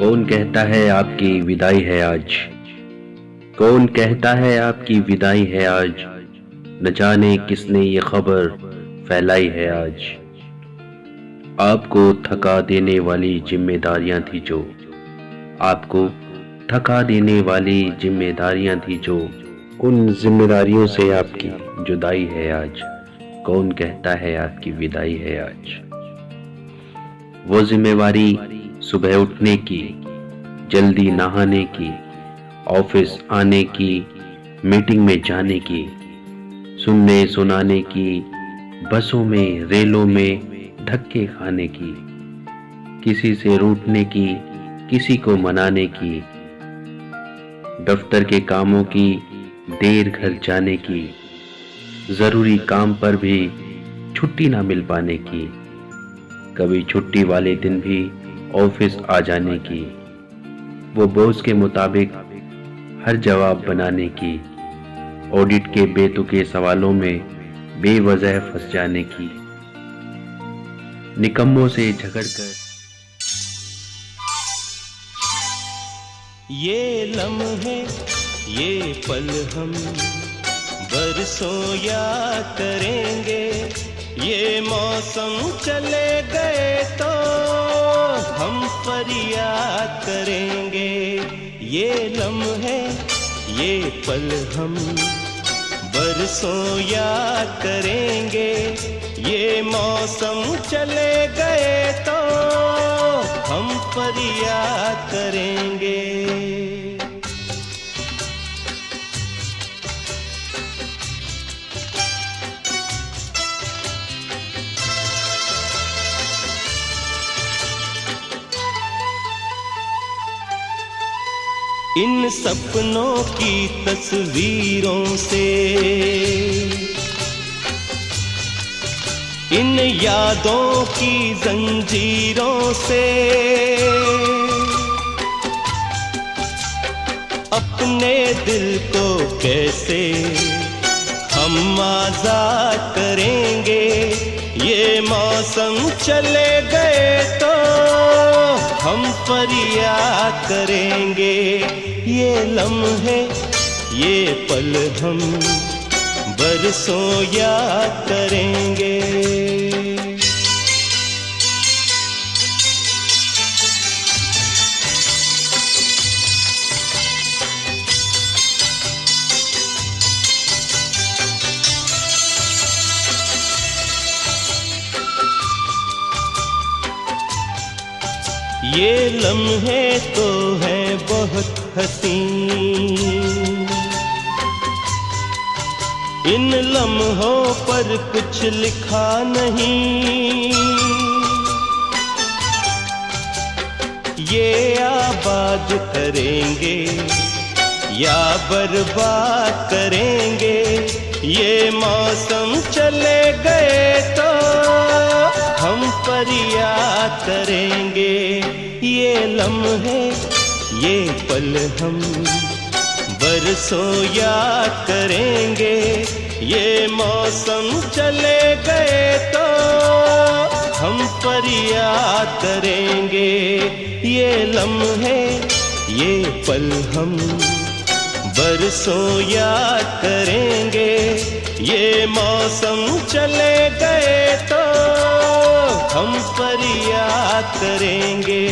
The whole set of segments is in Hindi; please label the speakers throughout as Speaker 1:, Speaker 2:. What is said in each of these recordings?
Speaker 1: कौन कहता है आपकी विदाई है आज। कौन कहता है आपकी विदाई है आज। न जाने किसने ये खबर फैलाई है आज। आपको थका देने वाली जिम्मेदारियां थी जो, आपको थका देने वाली जिम्मेदारियां थी जो, उन जिम्मेदारियों से आपकी जुदाई है आज। कौन कहता है आपकी विदाई है आज। वो जिम्मेवारी सुबह उठने की, जल्दी नहाने की, ऑफिस आने की, मीटिंग में जाने की, सुनने सुनाने की, बसों में रेलों में धक्के खाने की, किसी से रूठने की, किसी को मनाने की, दफ्तर के कामों की, देर घर जाने की, जरूरी काम पर भी छुट्टी ना मिल पाने की, कभी छुट्टी वाले दिन भी ऑफिस आ जाने की, वो बॉस के मुताबिक हर जवाब बनाने की, ऑडिट के बेतुके सवालों में बेवजह फंस जाने की, निकम्मों से झगड़कर।
Speaker 2: ये लम्हे ये पल हम बरसों याद करेंगे। ये मौसम चले गए तो हम फरियाद करेंगे। ये लम्हे ये पल हम बरसों याद करेंगे। ये मौसम चले गए तो हम फरियाद करेंगे। इन सपनों की तस्वीरों से, इन यादों की जंजीरों से अपने दिल को कैसे हम आजाद करेंगे। ये मौसम चले गए तो हम फरियाद करेंगे। ये लम्हे ये पल हम बरसों याद करेंगे। ये लम्हे तो हैं बहुत हसीन, इन लम्हों पर कुछ लिखा नहीं। ये आबाद करेंगे या बर्बाद करेंगे। ये मौसम चले गए तो हम फरियाद करेंगे। ये लम्हे ये पल हम बरसों याद करेंगे। ये मौसम चले गए तो हम फरियाद करेंगे। ये लम्हे ये पल हम बरसों याद करेंगे। ये मौसम चले गए तो हम फरियाद करेंगे।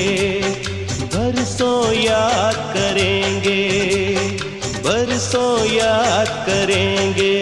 Speaker 2: बरसों याद करेंगे, बरसों याद करेंगे।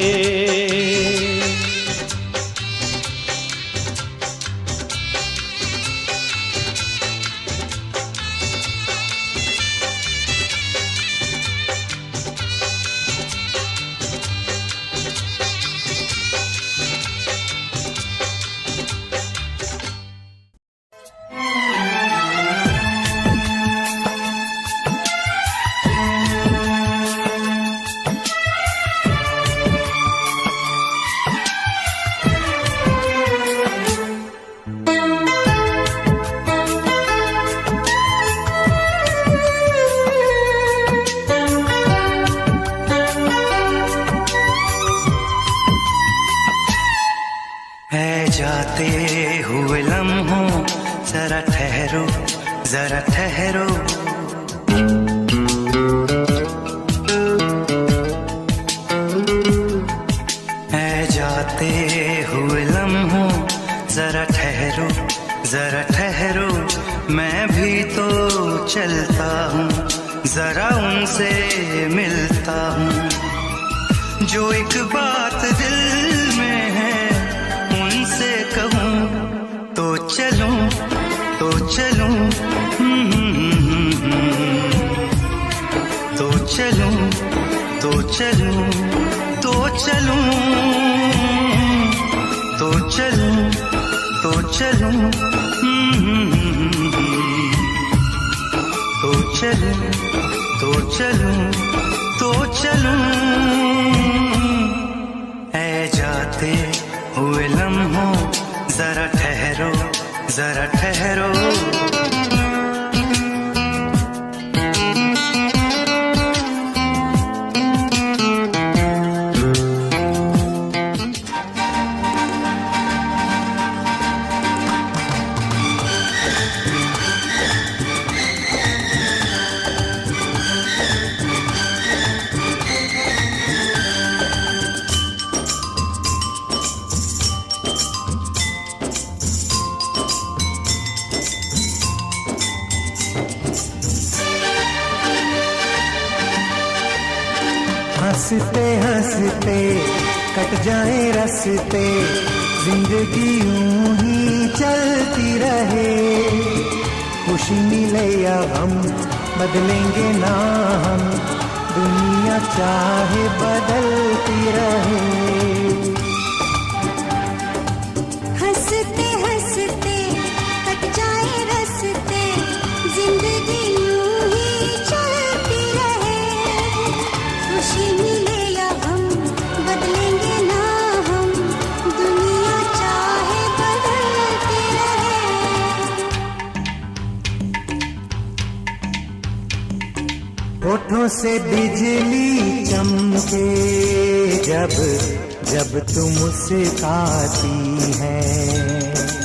Speaker 3: है जाते हुए लम्हों जरा ठहरो जरा ठहरो। ऐ जाते हुए लम्हों जरा ठहरो, जरा ठहरो, मैं भी तो चलता हूँ, जरा उनसे मिलता हूँ। जो एक बात दिल में है उनसे कहूँ तो चलूं, तो चलूं, तो चलूं, तो चलूं, तो चलूं, तो चलूं, तो चलूं, तो चलूं, तो चलूं, तो चलूं। ऐ जाते हुए लम्हों जरा ठहरो, जरा ठहरो।
Speaker 4: हंसते हंसते कट जाए रस्ते, जिंदगी यूं ही चलती रहे। खुशी मिले या गम बदलेंगे ना हम, दुनिया चाहे बदलती रहे।
Speaker 5: हंसते हंसते कट जाए रस्ते, जिंदगी यूं ही चलती रहे। खुशी मिले या गम बदलेंगे ना हम, दुनिया चाहे बदलती रहे।
Speaker 4: होठों से बिजली चमके जब जब तुम मुस्कुराती है,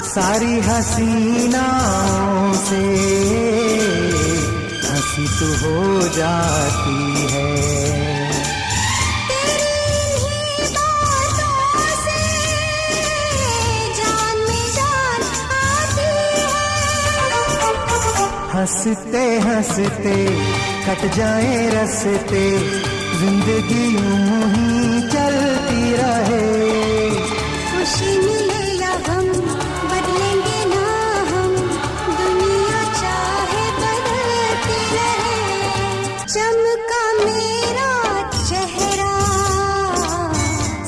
Speaker 4: सारी हसीनाओं से हंसी तो हो जाती है।
Speaker 5: तेरी बातों से जान में जान आती है।
Speaker 4: हंसते हंसते कट जाए रस्ते, जिंदगी यूं ही चलती रहे।
Speaker 5: खुशी मिले या गम बदलेंगे ना हम, दुनिया चाहे बदलती रहे। चमका मेरा चेहरा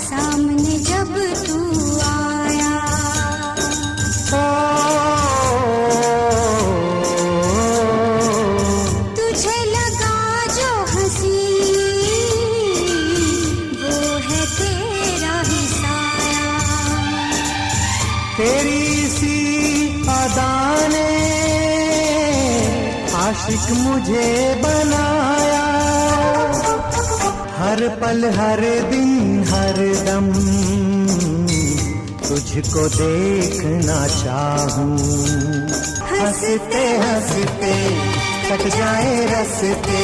Speaker 5: सामने जब तू आया, तुझे लगा जो हंसी वो है तेरा ही साया।
Speaker 4: तेरी सी अदा ने आशिक मुझे बनाया। हर पल हर दिन हर दम तुझको देखना चाहूं। हंसते हंसते कट जाए रस्ते,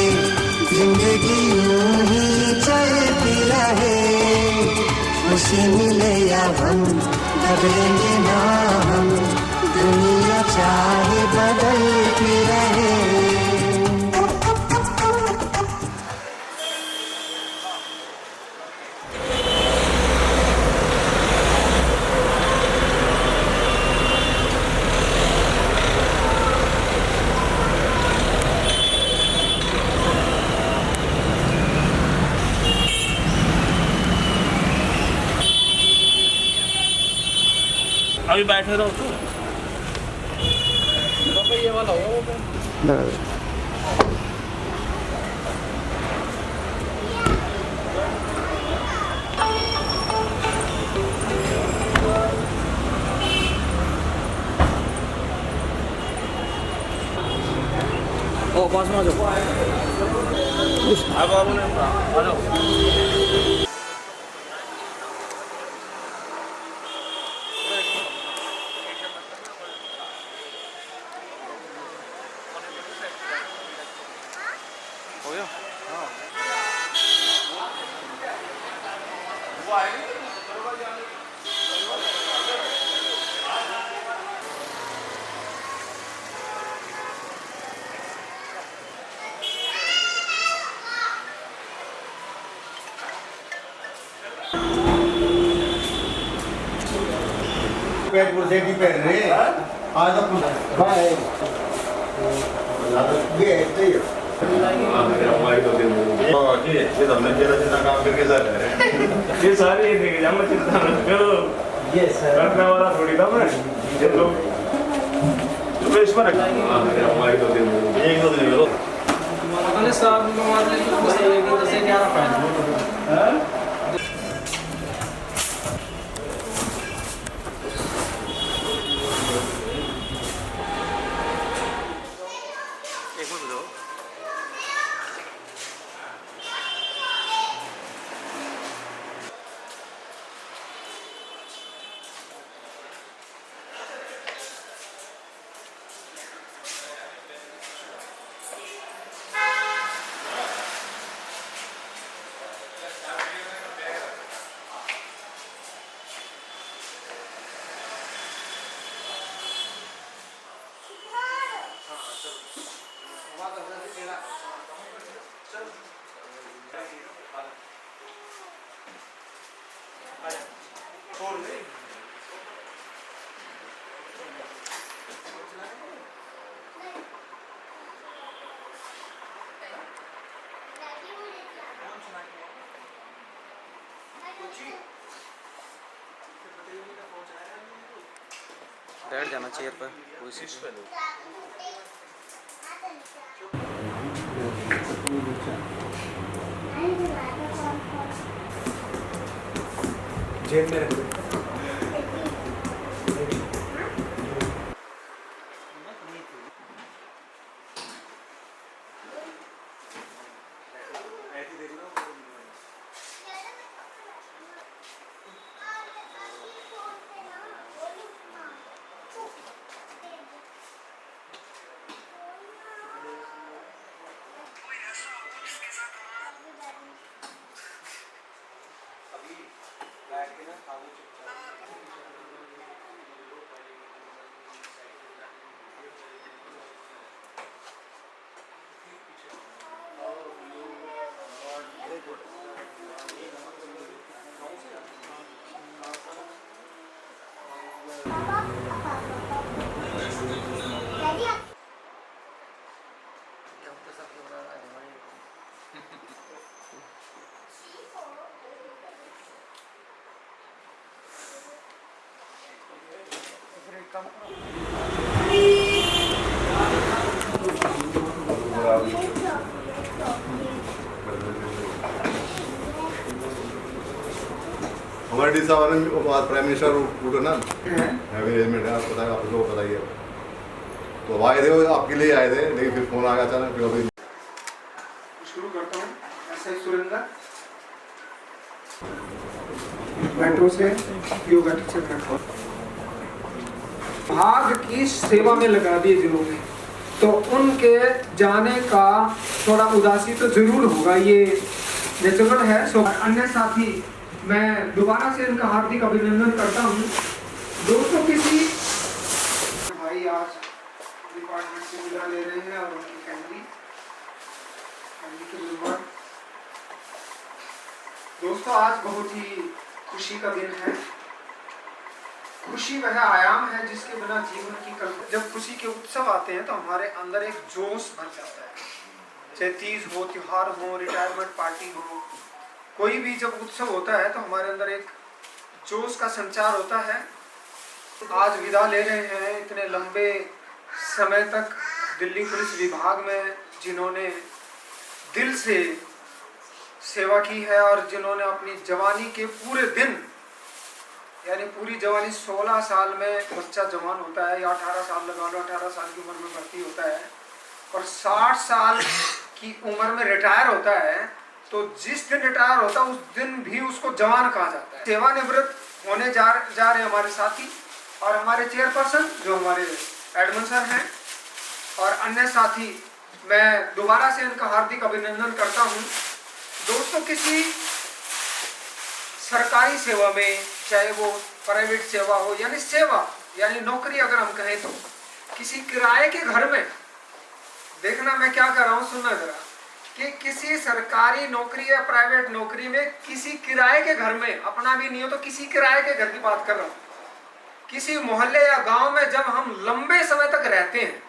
Speaker 4: जिंदगी यूं ही चलती रहे। खुशी मिले या गम बदलेंगे ना हम, दुनिया चाहे बदलती रहे।
Speaker 6: अभी बैठे रहो तो ये वाला होगा ओ पास में आ जाओ। अब आ जाओ।
Speaker 7: पेट पुरसे की पेट रे आज तो कुछ बाय ये तो ये मेरा भाई तो दे दो जी ये तो मैं जरा जरा काम करके जा रहे हैं
Speaker 6: ये सारे ये देखे जाम चिंता मत करो ये सर रखने वाला थोड़ी था मैं ये लोग तो इस पर
Speaker 7: मेरा भाई तो दे दो एक दो दिन लो
Speaker 6: मैंने साहब मार ली तो बस एक दिन से 11 पाए हैं
Speaker 8: बैठ जाना चेयर पर कोई सी
Speaker 7: जेब में रख दो हमारे डी साहब ने प्राइम मिनिस्टर उठो ना मैनेजमेंट है आपको पता है आप लोगों को पता ही है तो अब आए थे वो आपके लिए आए थे लेकिन फिर फोन आ गया अचानक फिर अभी
Speaker 9: शुरू करता हूँ ऐसे ही सुरेंद्र मेट्रो से योगाटिक से मेट्रो भाग की सेवा में लगा दिए जिन्होंने तो उनके जाने का थोड़ा उदासी तो जरूर होगा ये नेचुरल है। सो अन्य साथी मैं दोबारा से इनका हार्दिक अभिनंदन करता हूँ। दोस्तों किसी भाई आज डिपार्टमेंट से विदा ले रहे हैं और उनकी फैमिली के मेंबर। दोस्तों आज बहुत ही खुशी का दिन है। खुशी वह आयाम है जिसके बिना जीवन की कल्पना। जब खुशी के उत्सव आते हैं तो हमारे अंदर एक जोश भर जाता है, चाहे तीज हो, त्योहार हो, रिटायरमेंट पार्टी हो, कोई भी जब उत्सव होता है तो हमारे अंदर एक जोश का संचार होता है। आज विदा ले रहे हैं इतने लंबे समय तक दिल्ली पुलिस विभाग में जिन्होंने दिल से सेवा की है और जिन्होंने अपनी जवानी के पूरे दिन यानी पूरी जवानी 16 साल में बच्चा जवान होता है या 18 साल लगा लो, 18 साल की उम्र में भर्ती होता है और 60 साल की उम्र में रिटायर होता है। तो जिस दिन रिटायर होता है उस दिन भी उसको जवान कहा जाता है। सेवानिवृत्त होने जा रहे हमारे साथी और हमारे चेयरपर्सन जो हमारे एडमिन सर हैं और अन्य साथी मैं दोबारा से इनका हार्दिक अभिनंदन करता हूं। दोस्तों, किसी सरकारी सेवा में, चाहे वो प्राइवेट सेवा हो, यानी सेवा यानी नौकरी अगर हम कहें, तो किसी किराए के घर में, देखना मैं क्या कर रहा हूं, सुनना जरा, कि किसी सरकारी नौकरी या प्राइवेट नौकरी में किसी किराए के घर में, अपना भी नहीं हो तो किसी किराए के घर की बात कर रहा हूं, किसी मोहल्ले या गांव में जब हम लंबे समय तक रहते हैं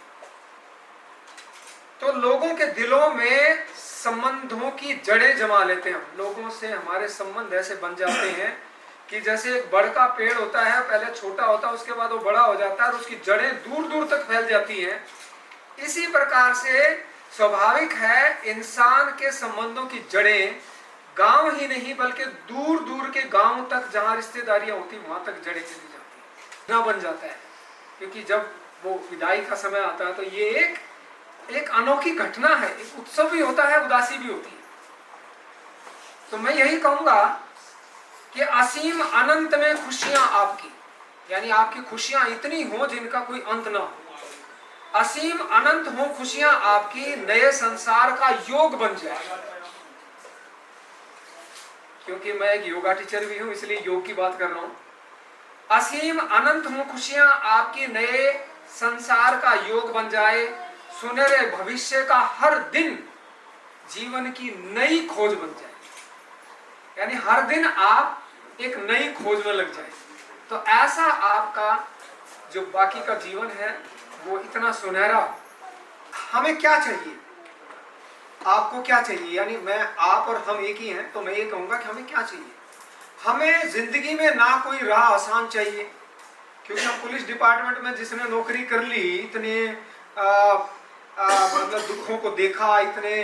Speaker 9: तो लोगों के दिलों में संबंधों की जड़ें जमा लेते हैं। हम लोगों से हमारे संबंध ऐसे बन जाते हैं कि जैसे एक बड़ का पेड़ होता है, पहले छोटा होता है, उसके बाद वो बड़ा हो जाता है और उसकी जड़ें दूर दूर तक फैल जाती हैं। इसी प्रकार से स्वाभाविक है, इंसान के संबंधों की जड़ें गांव ही नहीं बल्कि दूर दूर के गांव तक, जहां रिश्तेदारियां होती, वहां तक जड़ें चली जाती हैं, बन जाता है। क्योंकि जब वो विदाई का समय आता है तो ये एक अनोखी घटना है, एक उत्सव भी होता है, उदासी भी होती है। तो मैं यही कहूंगा कि असीम अनंत में खुशियां आपकी, यानी आपकी खुशियां इतनी हो जिनका कोई अंत ना हो। असीम अनंत हो खुशियां आपकी, नए संसार का योग बन जाए। क्योंकि मैं एक योगा टीचर भी हूं, इसलिए योग की बात कर रहा हूं। असीम अनंत हो खुशियां आपकी, नए संसार का योग बन जाए। सुनहरे भविष्य का हर दिन जीवन की नई खोज बन जाए, यानी हर दिन आप एक नई खोज में लग जाए। तो ऐसा आपका जो बाकी का जीवन है वो इतना सुनहरा। हमें क्या चाहिए, आपको क्या चाहिए, यानी मैं, आप और हम एक ही हैं, तो मैं ये कहूंगा कि हमें क्या चाहिए। हमें जिंदगी में ना कोई राह आसान चाहिए, क्योंकि हम पुलिस डिपार्टमेंट में जिसने नौकरी कर ली, इतने मतलब दुखों को देखा, इतने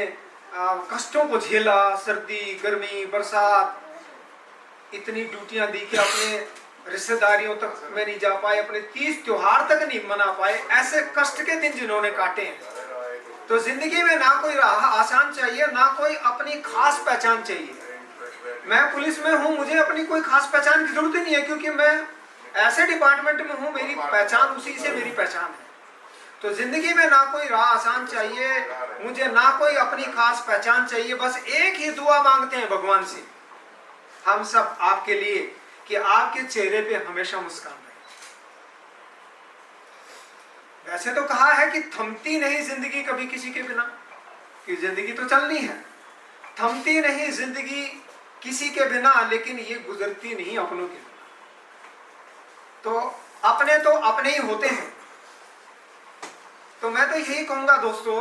Speaker 9: कष्टों को झेला, सर्दी गर्मी बरसात, इतनी ड्यूटियां दी कि अपने रिश्तेदारियों तक में नहीं जा पाए, अपने 30 त्योहार तक नहीं मना पाए, ऐसे कष्ट के दिन जिन्होंने काटे हैं। तो जिंदगी में ना कोई राह आसान चाहिए, ना कोई अपनी खास पहचान चाहिए। मैं पुलिस में हूं, मुझे अपनी कोई खास पहचान की जरूरत ही नहीं है, क्योंकि मैं ऐसे डिपार्टमेंट में हूं, मेरी पहचान उसी से मेरी पहचान है। तो जिंदगी में ना कोई राह आसान चाहिए, मुझे ना कोई अपनी खास पहचान चाहिए। बस एक ही दुआ मांगते हैं भगवान से हम सब आपके लिए, कि आपके चेहरे पे हमेशा मुस्कान रहे। वैसे तो कहा है कि थमती नहीं जिंदगी कभी किसी के बिना, कि जिंदगी तो चलनी है, थमती नहीं जिंदगी किसी के बिना, लेकिन ये गुजरती नहीं अपनों के बिना। तो अपने ही होते हैं। तो मैं तो यही कहूंगा दोस्तों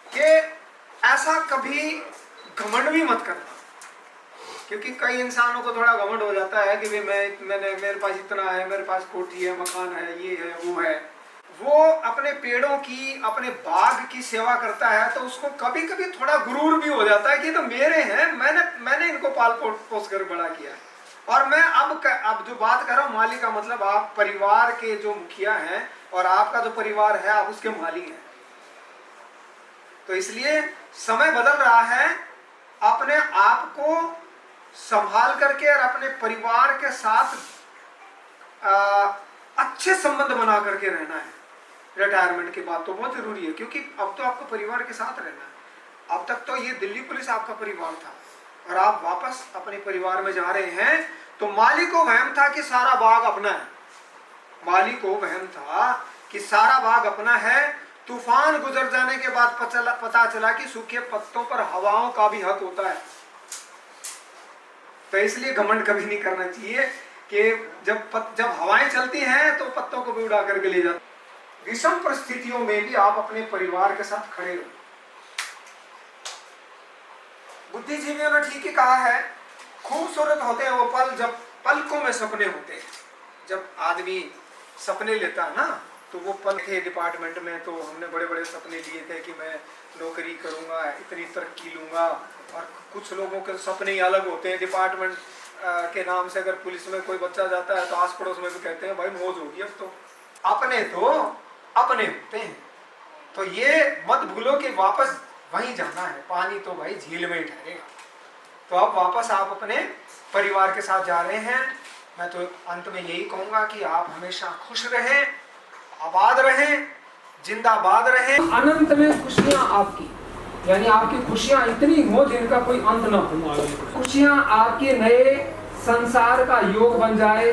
Speaker 9: कि ऐसा कभी घमंड भी मत करना, क्योंकि कई इंसानों को थोड़ा घमंड हो जाता है कि मेरे पास इतना है, मेरे पास कोठी है, मकान है, ये है, वो है। वो अपने पेड़ों की, अपने बाग की सेवा करता है तो उसको कभी कभी थोड़ा गुरूर भी हो जाता है कि तो मेरे हैं, मैंने इनको पाल पोस कर बड़ा किया है। और मैं अब जो बात कर रहा हूँ माली का मतलब, आप परिवार के जो मुखिया हैं और आपका जो परिवार है, आप उसके माली हैं। तो इसलिए समय बदल रहा है, अपने आप को संभाल करके और अपने परिवार के साथ अच्छे संबंध बना करके रहना है। रिटायरमेंट के बाद तो बहुत जरूरी है, क्योंकि अब तो आपको परिवार के साथ रहना है। अब तक तो ये दिल्ली पुलिस आपका परिवार था और आप वापस अपने परिवार में जा रहे हैं। तो माली को वहम था कि सारा बाग अपना है, माली को वहम था कि सारा बाग अपना है। तूफान गुजर जाने के बाद पता चला कि सूखे पत्तों पर हवाओं का भी हक होता है। तो इसलिए घमंड कभी नहीं करना चाहिए कि जब हवाएं चलती हैं तो पत्तों को भी उड़ा करके ले जाते। विषम परिस्थितियों में भी आप अपने परिवार के साथ खड़े रहो। बुद्धिजीवियों ने ठीक ही कहा है, खूबसूरत होते हैं वो पल जब पलकों में सपने होते हैं। जब आदमी सपने लेता है ना, तो वो पल थे डिपार्टमेंट में, तो हमने बड़े बड़े सपने लिए थे कि मैं नौकरी करूंगा, इतनी तरक्की लूंगा। और कुछ लोगों के सपने ही अलग होते हैं। डिपार्टमेंट के नाम से अगर पुलिस में कोई बच्चा जाता है तो आस पड़ोस में भी कहते हैं भाई मौज होगी अब तो। अपने होते हैं। तो ये मत भूलो कि वापस वहीं जाना है, पानी तो भाई झील में ही ठहरेगा। तो अब वापस आप अपने परिवार के साथ जा रहे हैं। मैं तो अंत में यही कहूंगा कि आप हमेशा खुश रहें, आबाद रहें जिंदाबाद रहे। अनंत में खुशियां आपकी, यानी आपकी खुशियां इतनी हो जिनका कोई अंत ना हो। खुशियां आपके नए संसार का योग बन जाए,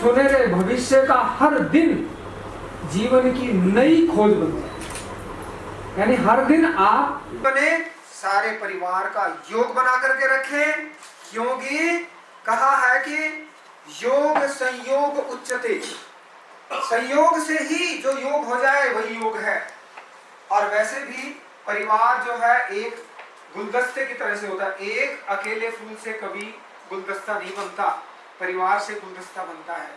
Speaker 9: सुनहरे भविष्य का हर दिन जीवन की नई खोज बन जाए, यानी हर दिन आप बने सारे परिवार का योग बना करके रखें, क्योंकि कहा है कि योग संयोग उच्चते, संयोग से ही जो योग हो जाए वही योग है। और वैसे भी परिवार जो है एक गुलदस्ते की तरह से होता है, एक अकेले फूल से कभी गुलदस्ता नहीं बनता, परिवार से गुलदस्ता बनता है।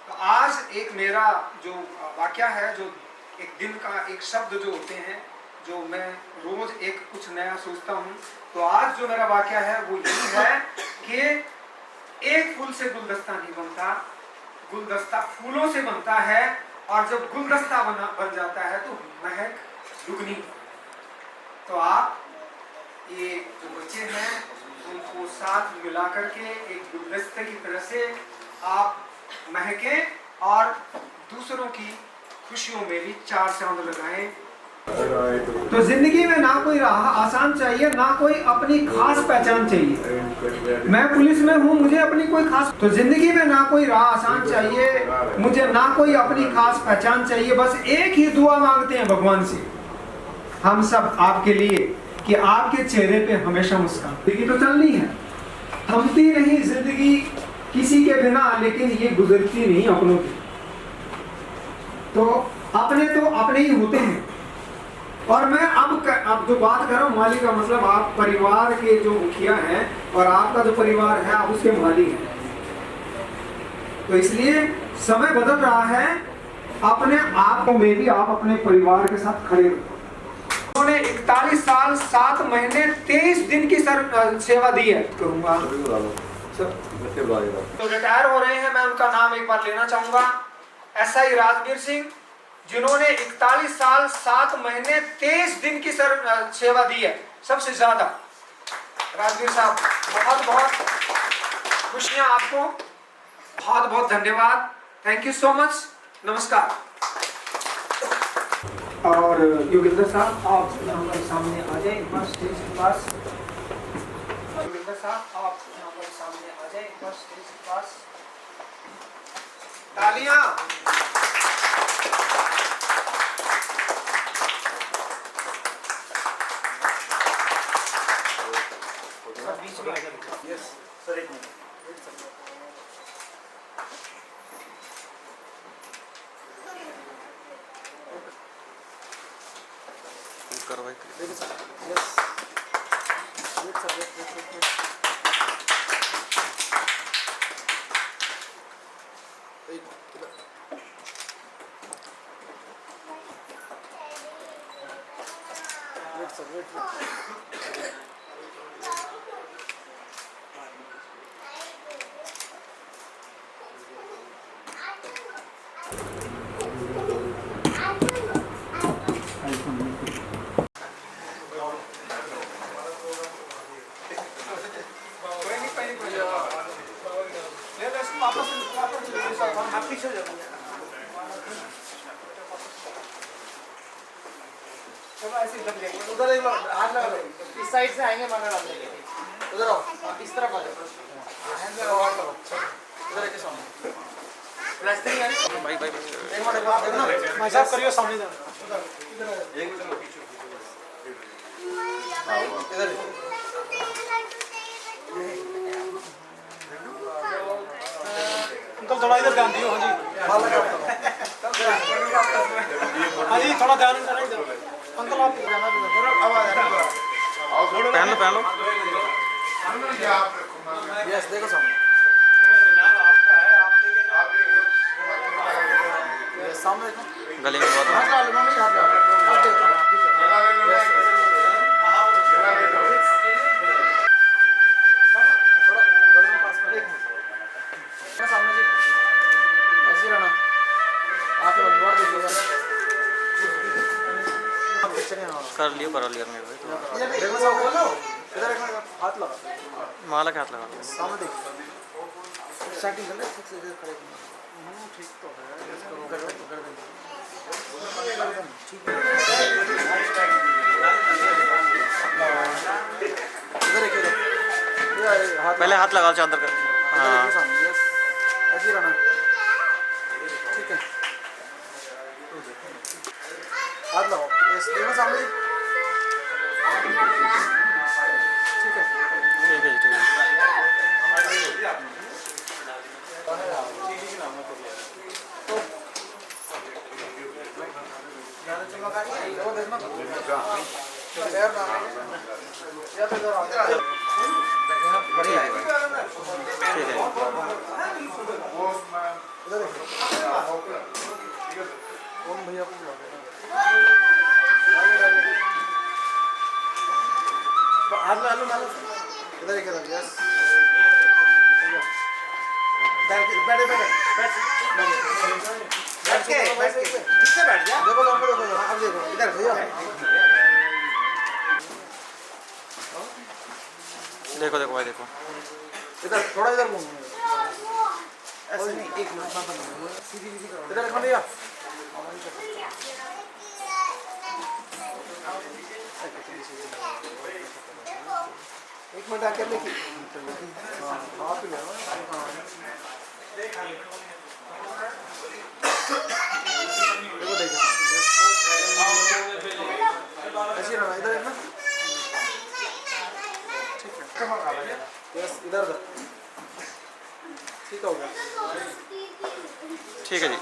Speaker 9: तो आज एक मेरा जो वाक्य है, जो एक दिन का एक शब्द जो होते हैं, जो मैं रोज एक कुछ नया सोचता हूँ, तो आज जो मेरा वाक्य है वो यही है कि एक फूल से गुलदस्ता नहीं बनता, गुलदस्ता फूलों से बनता है। और जब गुलदस्ता बन जाता है तो महक दुगनी। तो आप ये जो बच्चे हैं उनको साथ मिला करके एक गुलदस्ते की तरह से आप महके और दूसरों की खुशियों में भी चार चांद लगाएं। तो जिंदगी में ना कोई राह आसान चाहिए, ना कोई अपनी खास पहचान चाहिए। मैं पुलिस में हूँ, मुझे अपनी कोई खास, तो जिंदगी में ना कोई राह आसान चाहिए, मुझे ना कोई अपनी खास पहचान चाहिए। बस एक ही दुआ मांगते हैं भगवान से हम सब आपके लिए, कि आपके चेहरे पे हमेशा मुस्कान। जिंदगी तो चलनी है, थमती नहीं जिंदगी किसी के बिना, लेकिन ये गुजरती नहीं अपनों की। तो अपने ही होते हैं। और मैं अब जो बात कर रहा हूँ माली का मतलब आप परिवार के जो मुखिया हैं और आपका जो परिवार है आप उसके माली हैं। तो इसलिए समय बदल रहा है, अपने आप में भी आप अपने परिवार के साथ खड़े रहो। उन्होंने 41 साल 7 महीने 23 दिन की सेवा दी है। कहूँगा तो रिटायर हो रहे हैं, मैं उनका नाम एक बार लेना चाहूंगा। SI राजवीर सिंह, जिन्होंने 41 साल 7 महीने 23 दिन की सेवा दी है, सबसे ज्यादा। राजवीर साहब, बहुत बहुत खुशियां आपको, बहुत बहुत धन्यवाद, थैंक यू सो मच, नमस्कार। और योगेंद्र साहब आप हमारे सामने आ जाए एक बार स्टेज के पास। योगेंद्र साहब आप हमारे सामने आ जाए एक बार स्टेज के पास। तालियां।
Speaker 6: यस सर, एक मिनट
Speaker 8: कार्रवाई
Speaker 9: उधर एक हाथ लगा लो, इस साइड से आएंगे मगर डालने के लिए। उधर आओ, इस तरफ आ जाओ, हैंड लगा और करो उधर के सामने प्लास्टिक नहीं आ रही
Speaker 8: भाई भाई
Speaker 9: एक मिनट देखो ना भाई साहब, करियो सामने जाओ उधर एक मिनट पीछे इधर अंकल थोड़ा इधर ध्यान दियो। हाँ जी, हाँ जी थोड़ा ध्यान करें इधर। अंकल आप
Speaker 8: पहन लो
Speaker 9: यस देखो सामने सामने
Speaker 8: गले में बहुत
Speaker 9: सामने जी ऐसे रहना, आके बंदवार देखिएगा।
Speaker 8: कर लियो मेरे भाई।
Speaker 9: इधर देखो सब बोलो, इधर एक मिनट हाथ लगा,
Speaker 8: माला के हाथ लगा दो।
Speaker 9: सामने देखो सेटिंग कर ले, ठीक से इधर खड़े। ठीक तो है, इसको कर देंगे।
Speaker 8: पहले हाथ लगा चादर का। हाँ
Speaker 9: ऐसे ही रहना, ठीक है। हाथ लगाओ, ये देखो सामने, ठीक है।
Speaker 8: ठीक है जी, ठीक है।
Speaker 9: वो देखना, पैर डालना, या तो इधर आओ, बढ़िया है।
Speaker 8: ठीक है।
Speaker 9: इधर देखो, कौन भैया को बुला रहे हैं? हाथ लो, इधर एक इधर, यस। बैठ बैठ बैठ के जिससे बैठ जा। देखो तो देखो, अब देखो इधर भैया,
Speaker 8: देखो देखो भाई देखो।
Speaker 9: इधर थोड़ा इधर घूमो, ऐसे नहीं, एक मिनट सीधी सीधी करो। इधर देखो भैया, एक मिनट आके लेके आप ही ले लो। देखो देखो, ऐसे रहना, इधर देखना, ठीक है। यस, इधर ठीक हो गया।
Speaker 8: ठीक है जी,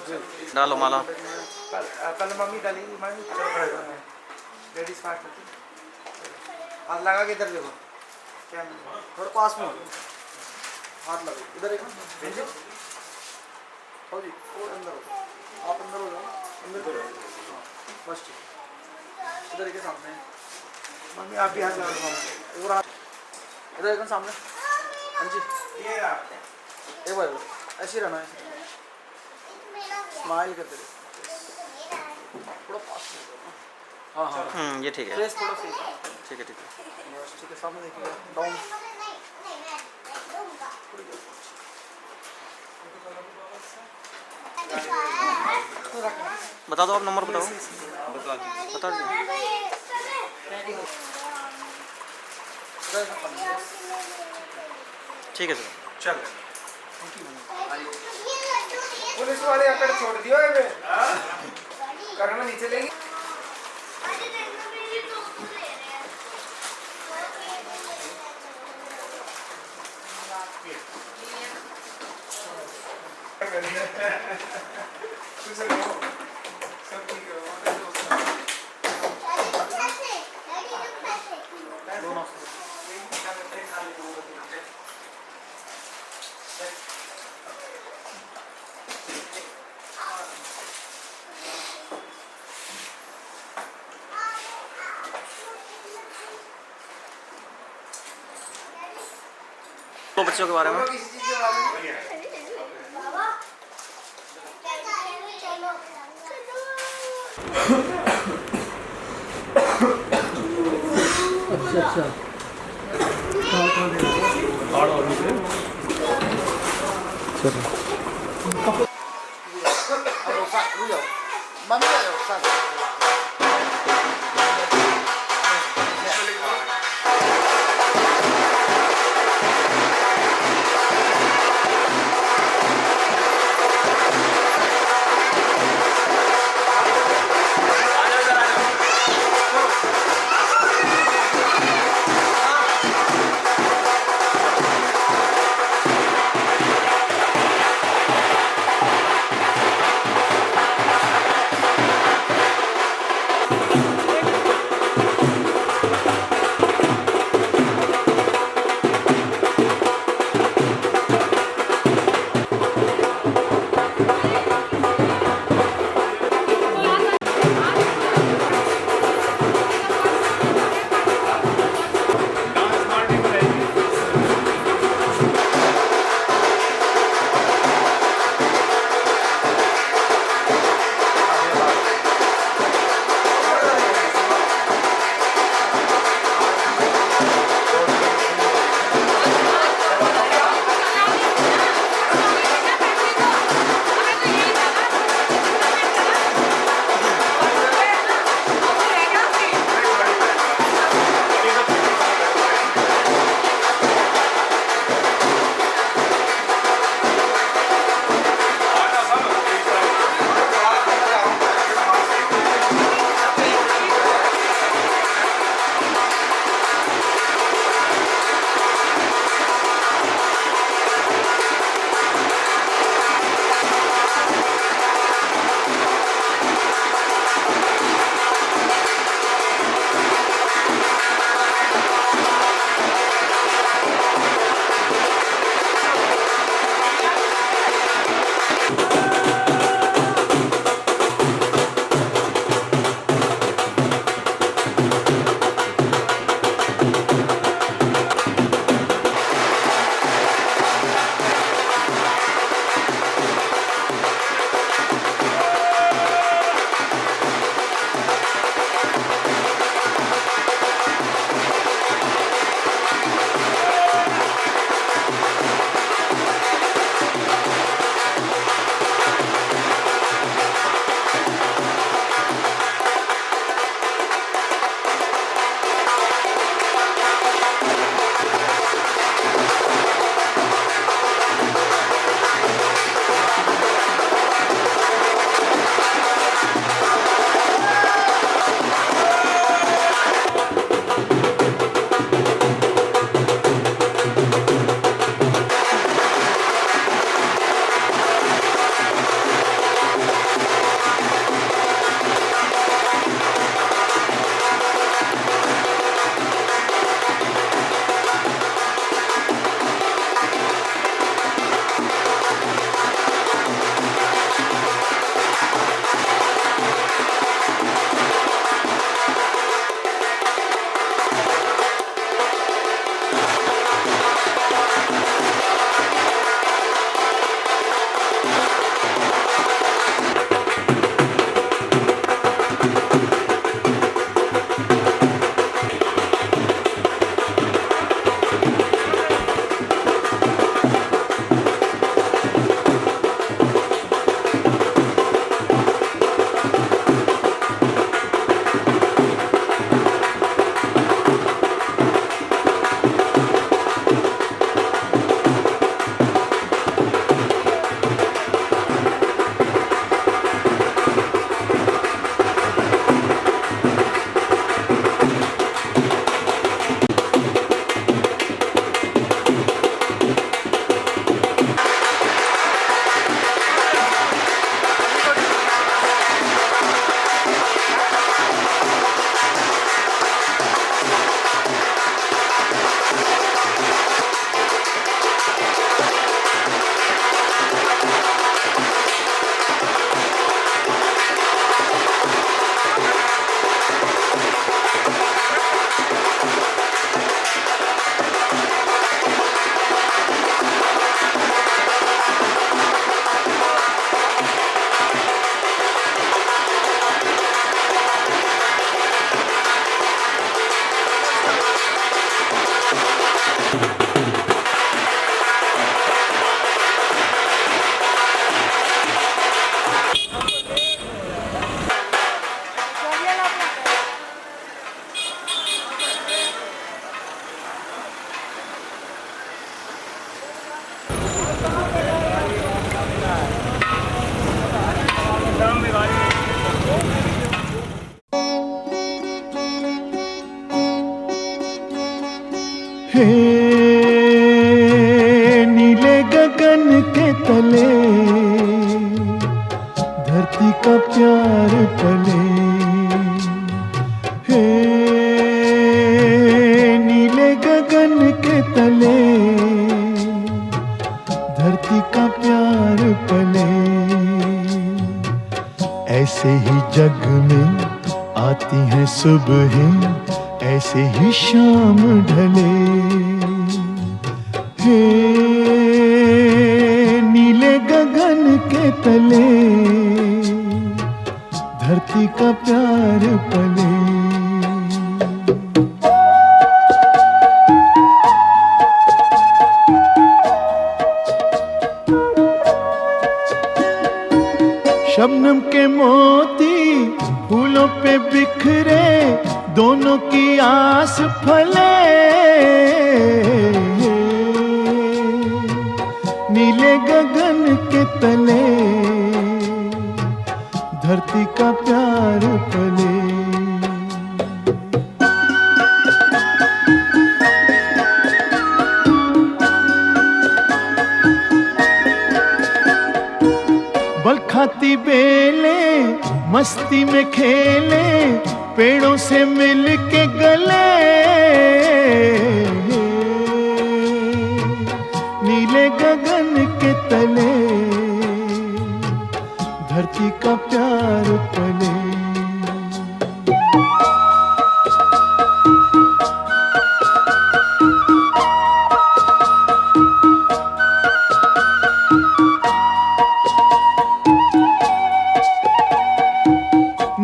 Speaker 8: डालो माला।
Speaker 9: पहले मम्मी डालेगी, मम्मी चलो खड़े हो, लेडीज फास्ट होती है। हाथ लगा के इधर देखो, क्या थोड़ा पास में हाथ लगा, इधर देखो हो जी, और अंदर हो, आप अंदर हो जाओ, अंदर करो, बस ठीक। इधर के सामने मम्मी आप भी हाथ लगा दो, और हाथ इधर देखो सामने। हाँ जी, ये भाई ऐसे रहना है, स्माइल करते रहो, थोड़ा पास में। हाँ हाँ,
Speaker 8: ये ठीक है।
Speaker 9: फेस थोड़ा सी,
Speaker 8: ठीक है ठीक है।
Speaker 9: बस ठीक है, सामने देखिएगा, डाउन।
Speaker 8: बता दो आप, नंबर बताओ। बता दो। ठीक है सर,
Speaker 9: चल। पुलिस वाले अकड़ छोड़ दियो है बे, करना नहीं चलेगी। सब ठीक है।
Speaker 8: तो बच्चों के बारे में
Speaker 9: किसी चीज के बारे में अच्छा मम्मी आ जाओ साथ।
Speaker 4: हे नीले गगन के तले धरती का प्यार पले, हे नीले गगन के तले धरती का प्यार पले। ऐसे ही जग में आती हैं सुबहें, ऐसे ही शाम ढले, हे नीले गगन के तले धरती का प्यार पले। शबनम के मोती फूलों पे बिखरे, दोनों की आस फले, नीले गगन के तले धरती का प्यार पले। बल खाती बेले मस्ती में खेले, पेड़ों से मिल के गले, नीले गगन के तले धरती का प्यार पले।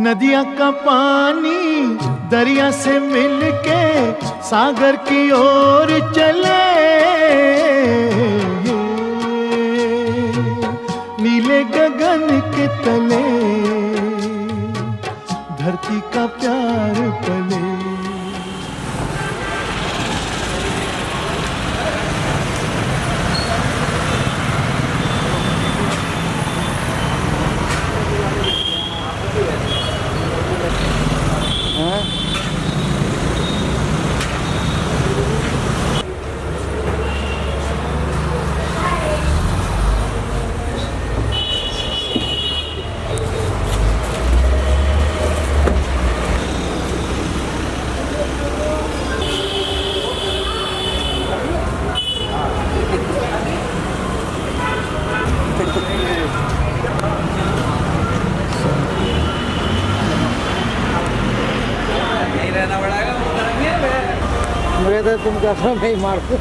Speaker 4: नदिया का पानी दरिया से मिलके सागर की ओर चले, नीले गगन के तले धरती का प्यार पले।
Speaker 10: मुझे तो तुम क्या नहीं मारते।